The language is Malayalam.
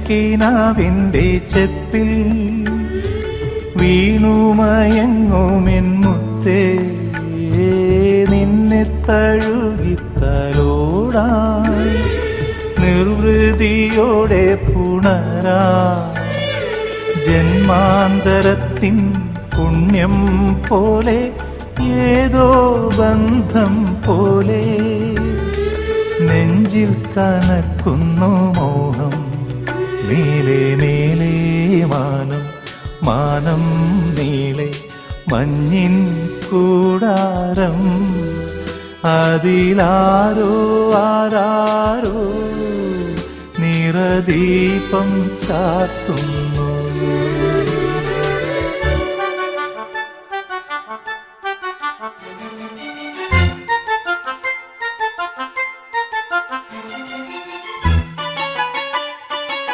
കിനാവിൻ്റെ ചെപ്പിൽ വീണുമയങ്ങുമെൻ മുത്തേ, നിന്നെ തഴുകിത്തലോടാൻ നിർവൃതിയോടെ പുണരാ ജന്മാന്തരത്തിൻ പുണ്യം പോലെ ഏതോ ബന്ധം പോലെ നെഞ്ചിൽ കനക്കുന്നു മോഹം. മേലെ മേലെ മാനം മാനം നീളെ മഞ്ഞിൻ കൂടാരം, അതിലാരോ ആരാരോ നിറദീപം ചാർത്തുന്നു.